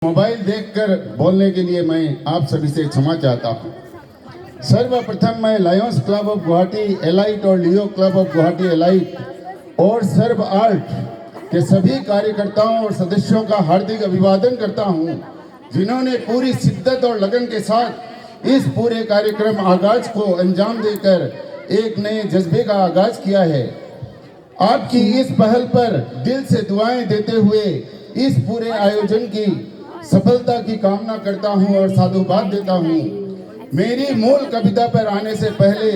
Mobile देखकर बोलने के लिए मैं आप सभी से क्षमा चाहता हूं। सर्वप्रथम मैं lions club of Guwahati elite और Leo club of Guwahati elite और सर्व आर्ट के सभी कार्यकर्ताओं और सदस्यों का हार्दिक अभिवादन करता हूं, जिन्होंने पूरी शिद्दत और लगन के साथ इस पूरे कार्यक्रम आगाज को अंजाम देकर एक नए जज्बे का आगाज किया है। आपकी इस पहल पर दिल से दुआएं देते हुए इस पूरे आयोजन की सफलता की कामना करता हूं और साधुवाद देता हूं। मेरी मूल कविता पर आने से पहले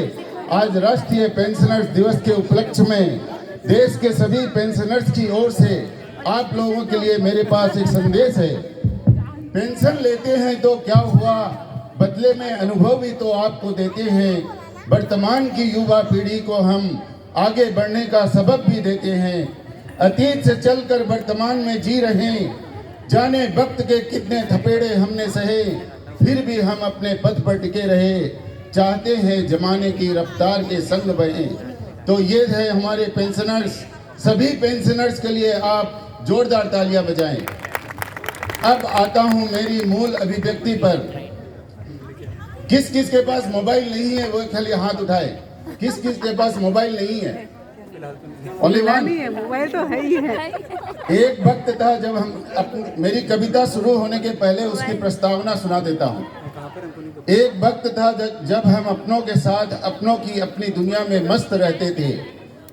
आज राष्ट्रीय पेंशनर्स दिवस के उपलक्ष्य में देश के सभी पेंशनर्स की ओर से आप लोगों के लिए मेरे पास एक संदेश है। पेंशन लेते हैं तो क्या हुआ, बदले में अनुभव भी तो आपको देते हैं। वर्तमान की युवा पीढ़ी को हम आगे बढ़ने का सबक भी देते हैं। अतीत से चलकर वर्तमान में जी रहे, जाने वक्त के कितने थपेड़े हमने सहे, फिर भी हम अपने पथ पर टिके रहे। चाहते हैं जमाने की रफ्तार के संग बहे। तो ये है हमारे पेंशनर्स। सभी पेंशनर्स के लिए आप जोरदार तालियां बजाएं। अब आता हूं मेरी मूल अभिव्यक्ति पर। किस किस के पास मोबाइल नहीं है वो खाली हाथ उठाए। किस किस के पास मोबाइल नहीं है? Only one. मोबाइल तो है ही है। एक वक्त था जब हम मेरी कविता शुरू होने के पहले उसकी प्रस्तावना सुना देता हूँ। एक वक्त था जब हम अपनों के साथ अपनों की अपनी दुनिया में मस्त रहते थे,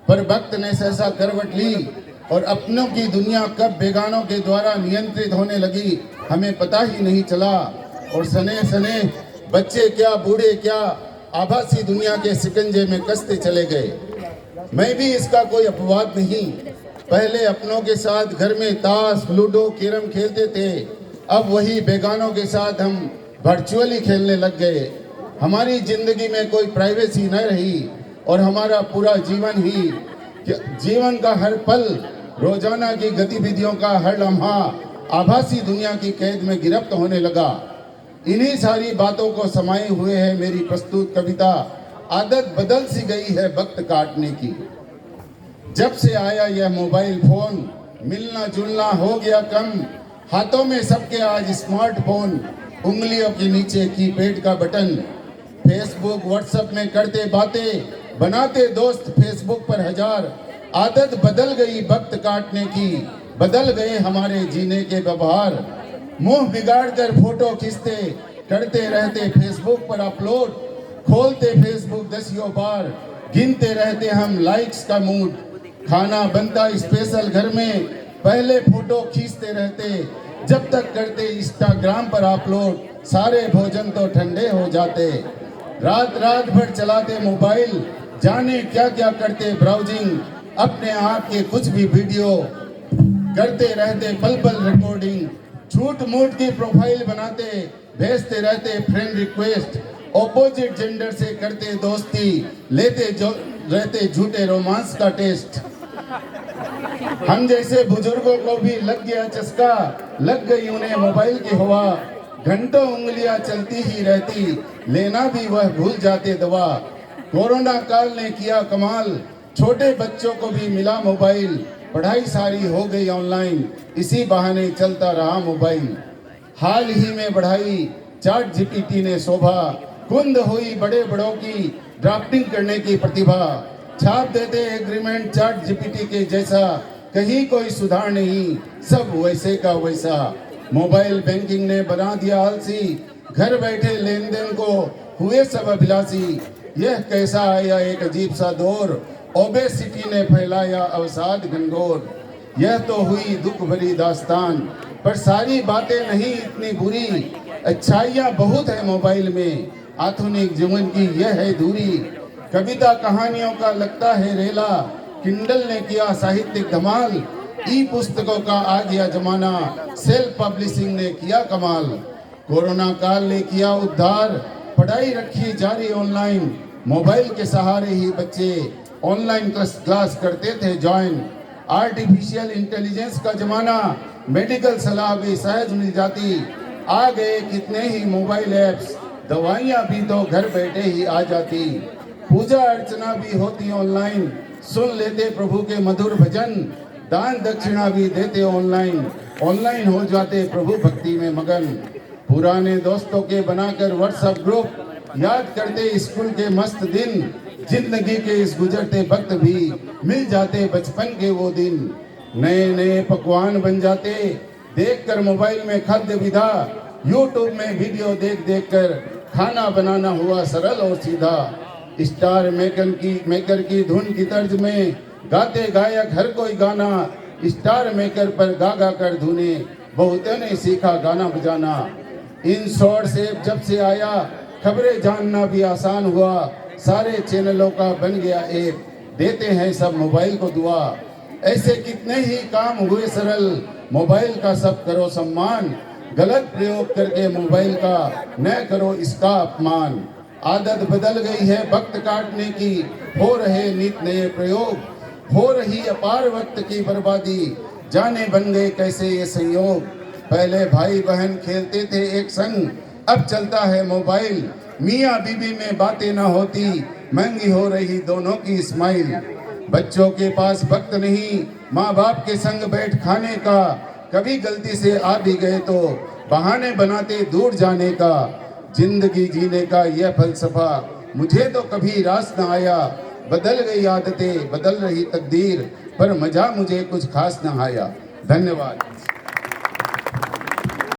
पर वक्त ने सहसा करवट ली और अपनों की दुनिया कब बेगानों के द्वारा नियंत्रित होने लगी हमें पता ही नहीं चला। और सने सने बच्चे क्या बूढ़े क्या आभासी दुनिया के शिकंजे में कसते चले गए। मैं भी इसका कोई अपवाद नहीं। पहले अपनों के साथ घर में ताश लूडो कैरम खेलते थे, अब वही बेगानों के साथ हम वर्चुअली खेलने लग गए। हमारी जिंदगी में कोई प्राइवेसी न रही और हमारा पूरा जीवन का हर पल, रोजाना की गतिविधियों का हर लम्हा आभासी दुनिया की कैद में गिरफ्त होने लगा। इन्हीं सारी बातों को समाये हुए है मेरी प्रस्तुत कविता। आदत बदल सी गई है वक्त काटने की। जब से आया यह मोबाइल फोन, मिलना जुलना हो गया कम। हाथों में सबके आज स्मार्टफोन, उंगलियों के नीचे कीपैड का बटन। फेसबुक व्हाट्सएप में करते बातें, बनाते दोस्त फेसबुक पर हजार। आदत बदल गई वक्त काटने की, बदल गए हमारे जीने के व्यवहार। मुंह बिगाड़ कर फोटो खींचते, करते रहते फेसबुक पर अपलोड। खोलते फेसबुक दसियों बार, गिनते रहते हम लाइक्स का मूड। खाना बनता स्पेशल घर में, पहले फोटो खींचते रहते, जब तक करते इंस्टाग्राम पर अपलोड, सारे भोजन तो ठंडे हो जाते। रात रात भर चलाते मोबाइल, जाने क्या क्या करते ब्राउजिंग। अपने आप के कुछ भी वीडियो करते रहते पल पल रिकॉर्डिंग। झूठ मूठ की प्रोफाइल बनाते, भेजते रहते फ्रेंड रिक्वेस्ट। ऑपोजिट जेंडर से करते दोस्ती, लेते जो रहते झूठे रोमांस का टेस्ट। हम जैसे बुजुर्गों को भी लग गया चस्का, लग गई उन्हें मोबाइल की हवा। घंटों उंगलियां चलती ही रहती, लेना भी वह भूल जाते दवा। कोरोना काल ने किया कमाल, छोटे बच्चों को भी मिला मोबाइल। पढ़ाई सारी हो गई ऑनलाइन, इसी बहाने चलता रहा मोबाइल। हाल ही में बढ़ाई चैट जीपीटी ने शोभा, कुंद हुई बड़े बड़ों की ड्राफ्टिंग करने की प्रतिभा। छाप देते एग्रीमेंट चैट जीपीटी के जैसा, कहीं कोई सुधार नहीं, सब वैसे का वैसा। मोबाइल बैंकिंग ने बना दिया आलसी, घर बैठे लेन देन को हुए सब अभिलाषी। यह कैसा आया एक अजीब सा दौर, ओबेसिटी ने फैलाया अवसाद घनघोर। यह तो हुई दुख भरी दास्तान, पर सारी बातें नहीं इतनी बुरी। अच्छाइयाँ बहुत है मोबाइल में, आधुनिक जीवन की यह है दूरी। कविता कहानियों का लगता है रेला, किंडल ने किया साहित्यिक धमाल। ई पुस्तकों का आ गया जमाना, सेल्फ पब्लिशिंग ने किया कमाल। कोरोना काल ने किया उद्धार, पढ़ाई रखी जारी ऑनलाइन। मोबाइल के सहारे ही बच्चे ऑनलाइन क्लास करते थे ज्वाइन। आर्टिफिशियल इंटेलिजेंस का जमाना, मेडिकल सलाह भी सहज मिल जाती। आ गए कितने ही मोबाइल ऐप्स, दवाइयाँ भी तो घर बैठे ही आ जाती। पूजा अर्चना भी होती ऑनलाइन, सुन लेते प्रभु के मधुर भजन। दान दक्षिणा भी देते ऑनलाइन, ऑनलाइन हो जाते प्रभु भक्ति में मगन। पुराने दोस्तों के बनाकर व्हाट्सएप ग्रुप याद करते स्कूल के मस्त दिन, जिंदगी के इस गुजरते वक्त भी मिल जाते बचपन के वो दिन। नए नए पकवान बन जाते देखकर मोबाइल में खाद्य विधा, यूट्यूब में वीडियो देख देख कर खाना बनाना हुआ सरल और सीधा। स्टार मेकर की धुन की तर्ज में गाते गायक हर कोई गाना, स्टार मेकर पर गा गा कर धुने बहुतों ने सीखा गाना बजाना। इन शॉर्ट से जब से आया खबरें जानना भी आसान हुआ, सारे चैनलों का बन गया ऐप, देते हैं सब मोबाइल को दुआ। ऐसे कितने ही काम हुए सरल, मोबाइल का सब करो सम्मान, गलत प्रयोग करके मोबाइल का न करो इसका अपमान। आदत बदल गई है वक्त काटने की, हो रहे नित नए प्रयोग, हो रही अपार वक्त की बर्बादी, जाने बन गए कैसे ये संयोग। पहले भाई बहन खेलते थे एक संग, अब चलता है मोबाइल, मियाँ बीबी में बातें ना होती, महंगी हो रही दोनों की स्माइल। बच्चों के पास वक्त नहीं माँ बाप के संग बैठ खाने का, कभी गलती से आ भी गए तो बहाने बनाते दूर जाने का। जिंदगी जीने का यह फलसफा मुझे तो कभी रास न आया, बदल गई आदतें बदल रही तकदीर, पर मजा मुझे कुछ खास न आया। धन्यवाद।